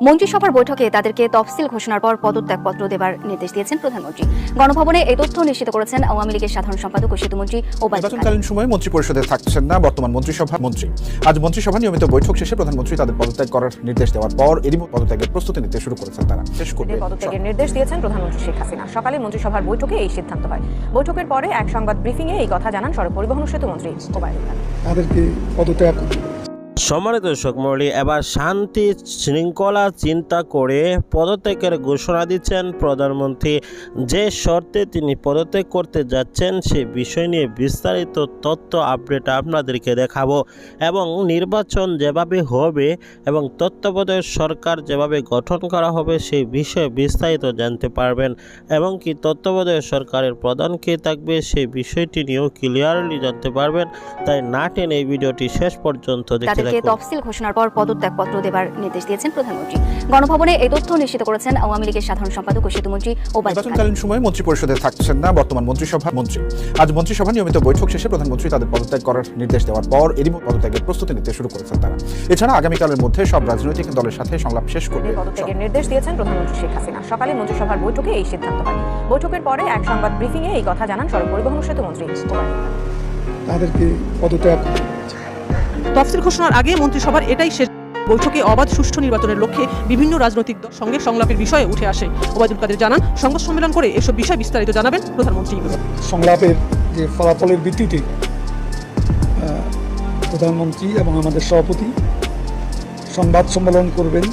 মন্ত্রিসভার বৈঠকে তাদেরকে তফসিল ঘোষণার পর পদত্যাগপত্র দেবার নির্দেশ দিয়েছেন প্রধানমন্ত্রী। গণভবনে এই তথ্য নিশ্চিত করেছেন আওয়ামী লীগের সাধারণ সম্পাদক ও সেতুমন্ত্রী ওবায়দুল কাদের। নির্বাচনকালীন সময়ে মন্ত্রিপরিষদে থাকছেন না বর্তমান মন্ত্রিসভার মন্ত্রী। আজ মন্ত্রিসভা নিয়মিত বৈঠক শেষে প্রধানমন্ত্রী তাদের পদত্যাগ করার নির্দেশ দেওয়ার পর এরই পদত্যাগের প্রস্তুতি নিতে শুরু করেছেন তারা। শেষ করবে পদত্যাগের নির্দেশ দিয়েছেন প্রধানমন্ত্রী শেখ হাসিনা। সকালে মন্ত্রিসভার বৈঠকে এই সিদ্ধান্ত হয়। বৈঠকের পরে এক সংবাদ ব্রিফিংয়ে এই কথা জানান সড়ক পরিবহন ও সেতুমন্ত্রী ওবায়দুল কাদের। তাদেরকে পদত্যাগ সম্মানিত দর্শক মণ্ডলী, এবার শান্তি শৃঙ্খলা চিন্তা করে পদত্যাগের ঘোষণা দিচ্ছেন প্রধানমন্ত্রী। যে শর্তে তিনি পদত্যাগ করতে যাচ্ছেন সে বিষয় নিয়ে বিস্তারিত তথ্য আপডেট আপনাদেরকে দেখাবো এবং নির্বাচন যেভাবে হবে এবং তত্ত্বাবধায়ক সরকার যেভাবে গঠন করা হবে সেই বিষয়ে বিস্তারিত জানতে পারবেন এবং কি তত্ত্বাবধায়ক সরকারের প্রধান কে থাকবে সেই বিষয়টি নিয়েও ক্লিয়ারলি জানতে পারবেন। তাই না টেনে এই ভিডিওটি শেষ পর্যন্ত দেখতে তফসিল ঘোষণার পর পদত্যাগপত্র দেবার নির্দেশ দিয়েছেন প্রধানমন্ত্রী। গণভবনে এই তথ্য নিশ্চিত করেছেন আওয়ামী লীগের সাধারণ সম্পাদক ও সেতুমন্ত্রী ওবায়দুল কাদের। নির্বাচনকালীন সময়ে মন্ত্রিপরিষদে থাকছেন না বর্তমান মন্ত্রিসভার মন্ত্রী। আজ মন্ত্রিসভা নিয়মিত বৈঠক শেষে প্রধানমন্ত্রী তাদের পদত্যাগ করার নির্দেশ দেওয়ার পর এরই পদত্যাগের প্রস্তুতি নিতে শুরু করেছেন তারা। এছাড়া আগামীকালের মধ্যে সব রাজনৈতিক দলের সাথে সংলাপ শেষ করবে। পদত্যাগের নির্দেশ দিয়েছেন প্রধানমন্ত্রী শেখ হাসিনা। সকালে মন্ত্রিসভার বৈঠকে এই সিদ্ধান্ত হয়। বৈঠকের পরে এক সংবাদ ব্রিফিংয়ে এই কথা জানান সড়ক পরিবহন ও সেতুমন্ত্রী ওবায়দুল কাদের। তাদেরকে পদত্যাগ তফসিল ঘোষণার আগে মন্ত্রিসভার এটাই শেষ বৈঠকে অবাধ সুষ্ঠু নির্বাচনের লক্ষ্যে বিভিন্ন রাজনৈতিক দল সঙ্গে সংলাপের বিষয়ে উঠে আসে। ওবায়দুল কাদের জানান, সংবাদ সম্মেলন করে এসব বিষয় বিস্তারিত জানাবেন প্রধানমন্ত্রী। সংলাপের যে ফলাফলের ভিত্তিতে প্রধানমন্ত্রী এবং আমাদের সভাপতি সংবাদ সম্মেলন করবেন।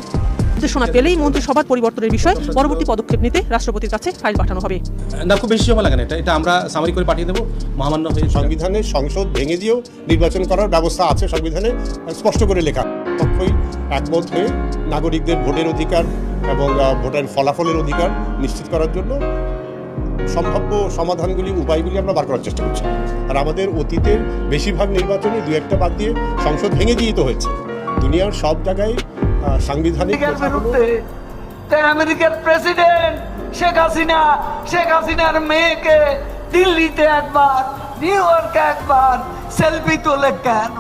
নির্দেশনা পেলেই মন্ত্রিসভার পরিবর্তনের বিষয়ে পরবর্তী পদক্ষেপ নিতে রাষ্ট্রপতির কাছে ফাইল পাঠানো হবে। না, খুব বেশি সময় লাগে না। এটা আমরা সামারি করে পাঠিয়ে দেবো মহামান্য হয়ে। সংবিধানে সংসদ ভেঙে দিয়েও নির্বাচন করার ব্যবস্থা আছে, সংবিধানে স্পষ্ট করে লেখা। পক্ষই একমত হয়ে নাগরিকদের ভোটের অধিকার এবং ভোটের ফলাফলের অধিকার নিশ্চিত করার জন্য সম্ভাব্য সমাধানগুলি উপায়গুলি আমরা বার করার চেষ্টা করছি। আর আমাদের অতীতের বেশিরভাগ নির্বাচনে দু একটা বাদ দিয়ে সংসদ ভেঙে দিয়ে তো হয়েছে। দুনিয়ার সব জায়গায় সাংবিধানিক বিরুদ্ধে আমেরিকার প্রেসিডেন্ট শেখ হাসিনার মেয়েকে দিল্লিতে একবার, নিউ ইয়র্কে একবার সেলফি তোলে কেন?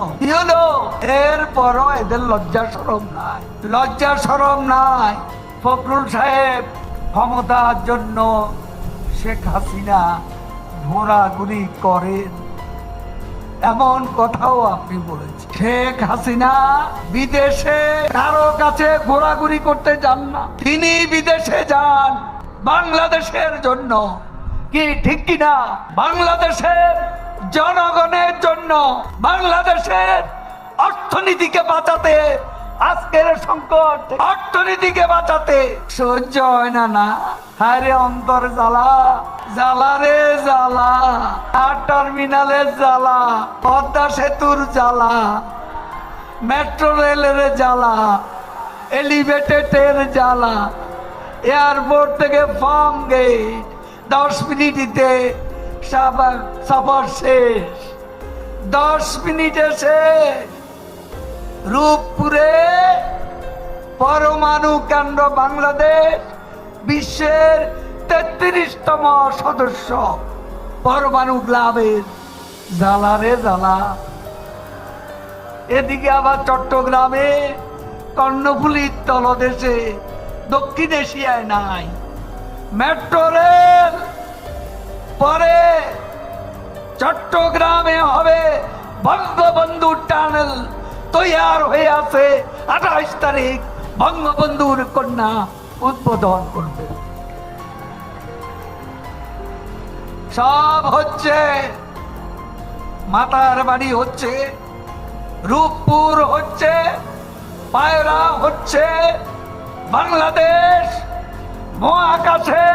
এরপরও এদের লজ্জা শরম নাই। ফখরুল সাহেব ক্ষমতার জন্য শেখ হাসিনা ঘোরাঘুরি করেন এমন কথাও আপনি বলেছেন। শেখ হাসিনা বিদেশে কারো কাছে ঘোরাঘুরি করতে যান না, তিনি বিদেশে যান বাংলাদেশের জন্য। কি ঠিক কিনা? বাংলাদেশের জনগণের জন্য, বাংলাদেশের অর্থনীতিকে বাঁচাতে, আজকের সংকট অর্থনীতিকে বাঁচাতে। সহ্য হয় না হায়রে অন্তর জ্বালা, জ্বালা রে জ্বালা। আর টার্মিনালের জ্বালা, পদ্মা সেতুর জ্বালা, মেট্রো রেলের জ্বালা, এলিভেটেডের জ্বালা, এয়ারপোর্ট থেকে ফার্ম গেট 10 মিনিটে সফর শেষ, 10 মিনিটে শেষ। রূপপুরে পরমাণু কেন্দ্র, বাংলাদেশ বিশ্বের 33তম সদস্য পরমাণু ক্লাবের। জ্বালা রে জ্বালা। এদিকে আবার চট্টগ্রামে কর্ণফুলীর তলদেশে দক্ষিণ এশিয়ায় নাই মেট্রো রেল, পরে চট্টগ্রামে হবে বঙ্গবন্ধু টানেল তৈয়ার হয়ে আছে। 28 তারিখ বঙ্গবন্ধুর কন্যা উদ্বোধন করবে। সব হচ্ছে, মাতার বাড়ি হচ্ছে, রূপপুর হচ্ছে, পায়রা হচ্ছে। বাংলাদেশ মহাকাশে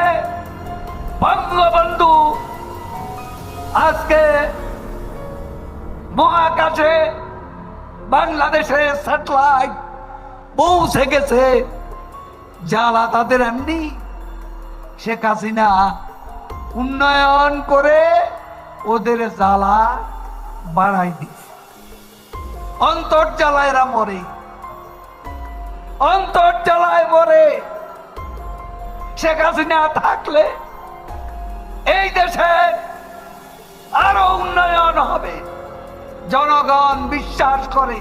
বঙ্গবন্ধু আজকে মহাকাশে বাংলাদেশের স্যাটেলাইট পৌঁছে গেছে। জ্বালা তাদের এমনি। শেখ হাসিনা উন্নয়ন করে ওদের জ্বালা বাড়াই দিচ্ছে। অন্তর্জালায় এরা মরে, অন্তর্জালায় মরে। শেখ হাসিনা থাকলে এই দেশে আরো উন্নয়ন হবে। জনগণ বিশ্বাস করে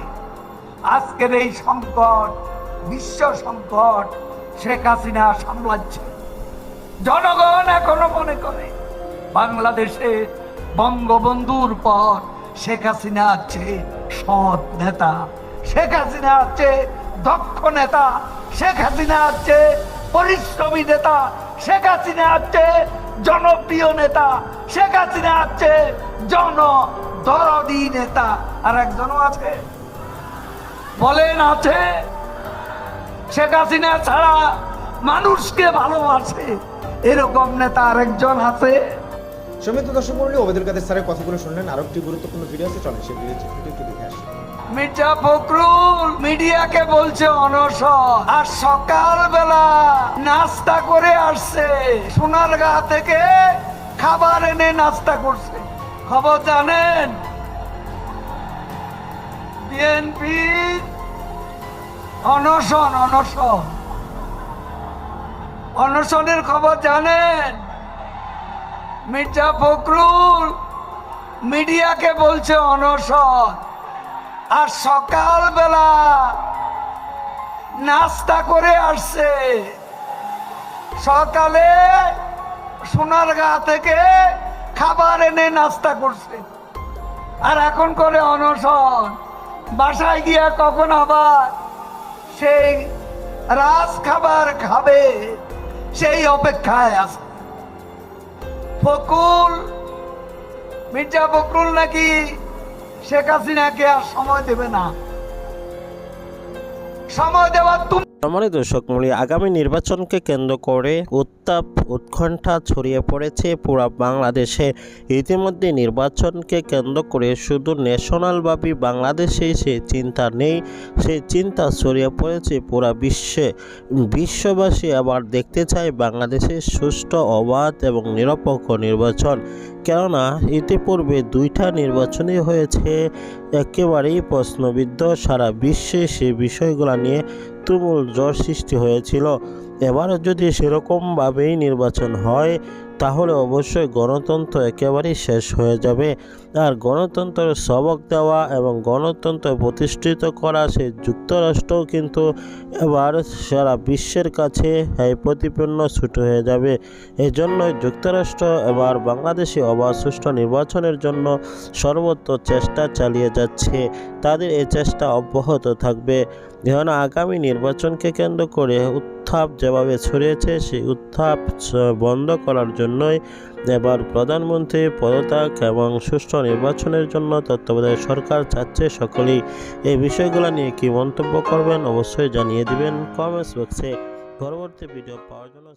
আজকের এই সংকট বিশ্ব সংকট শেখ হাসিনা সামলাচ্ছে। জনগণ এখনো মনে করে বাংলাদেশে বঙ্গবন্ধুর পর শেখ হাসিনা আছে সৎ নেতা, শেখ হাসিনা আছে দক্ষ নেতা, শেখ হাসিনা আছে পরিশ্রমী নেতা, শেখ হাসিনা আছে জনপ্রিয় নেতা, শেখ হাসিনা আছে জনদরদি নেতা। আর একজনও আছে, বলেন আছে? শেখ হাসিনা ছাড়া মানুষকে ভালোবাসে এরকম নেতা আরেকজন আছে? সমিত দর্শক মণ্ডলী, ওবায়দুল কাদের স্যারের কথাগুলো শুনলেন। আরো একটি গুরুত্বপূর্ণ ভিডিও আছে, চলেন সেই ভিডিও একটু দেখে আসি। মির্জা ফখরুল মিডিয়াকে বলছে অনশন, আর সকালবেলা নাস্তা করে আসছে, সোনারগাঁ থেকে খাবার এনে নাস্তা করছে। খবর জানেন? বিএনপি অনশন, অনশন, অনশনের খবর জানেন? মির্জা ফখরুল মিডিয়াকে বলছে অনশন, আর সকালবেলা নাস্তা করে আসছে, সকালে সোনারগাঁ থেকে খাবার এনে নাস্তা করছে, আর এখন করে অনশন। বাসায় গিয়া কখন আবার সেই রাজ খাবার খাবে সেই অপেক্ষায় আছে। ফখরুল, মির্জা ফখরুল নাকি শেখ হাসিনাকে আর সময় দেবে না, সময় দেওয়ার তুমি। সম্মানিত দর্শক মণ্ডলী, আগামী নির্বাচনকে কেন্দ্র করে উত্তাপ উৎকণ্ঠা ছড়িয়ে পড়েছে পুরো বাংলাদেশে। ইতিমধ্যে নির্বাচনকে কেন্দ্র করে শুধু ন্যাশনালব্যাপী বাংলাদেশে সেই চিন্তা নেই, সেই চিন্তা ছড়িয়ে পড়েছে পুরো বিশ্বে। বিশ্ববাসী আবার দেখতে চায় বাংলাদেশের সুষ্ঠু, অবাধ এবং নিরপেক্ষ নির্বাচন। কেননা ইতিপূর্বে দুইটা নির্বাচনই হয়েছে একেবারেই প্রশ্নবিদ্ধ। সারা বিশ্বে সেই বিষয়গুলো নিয়ে তুমুল ঝড় সৃষ্টি হয়েছিল। এবারও যদি সেরকমভাবেই নির্বাচন হয় তাহলে অবশ্যই গণতন্ত্র একেবারেই শেষ হয়ে যাবে। আর গণতন্ত্রের সবক দেওয়া এবং গণতন্ত্র প্রতিষ্ঠিত করা সেই যুক্তরাষ্ট্রও কিন্তু এবার সারা বিশ্বের কাছে প্রতিপন্ন ছুট হয়ে যাবে। এই জন্যই যুক্তরাষ্ট্র এবার বাংলাদেশে অবাধ সুষ্ঠু নির্বাচনের জন্য সর্বত্র চেষ্টা চালিয়ে যাচ্ছে। তাদের এই চেষ্টা অব্যাহত থাকবে। যেন আগামী নির্বাচনকে কেন্দ্র করে উত্থাপ যেভাবে ছড়িয়েছে সেই উত্থাপ বন্ধ করার জন্যই এবার প্রধানমন্ত্রী পদত্যাগ এবং সুষ্ঠু নির্বাচনের জন্য তত্ত্বাবধায়ক সরকার চাচ্ছে। সকলেই এই বিষয়গুলো নিয়ে কি মন্তব্য করবেন অবশ্যই জানিয়ে দিবেন কমেন্টস বক্সে। পরবর্তী ভিডিও পাওয়ার জন্য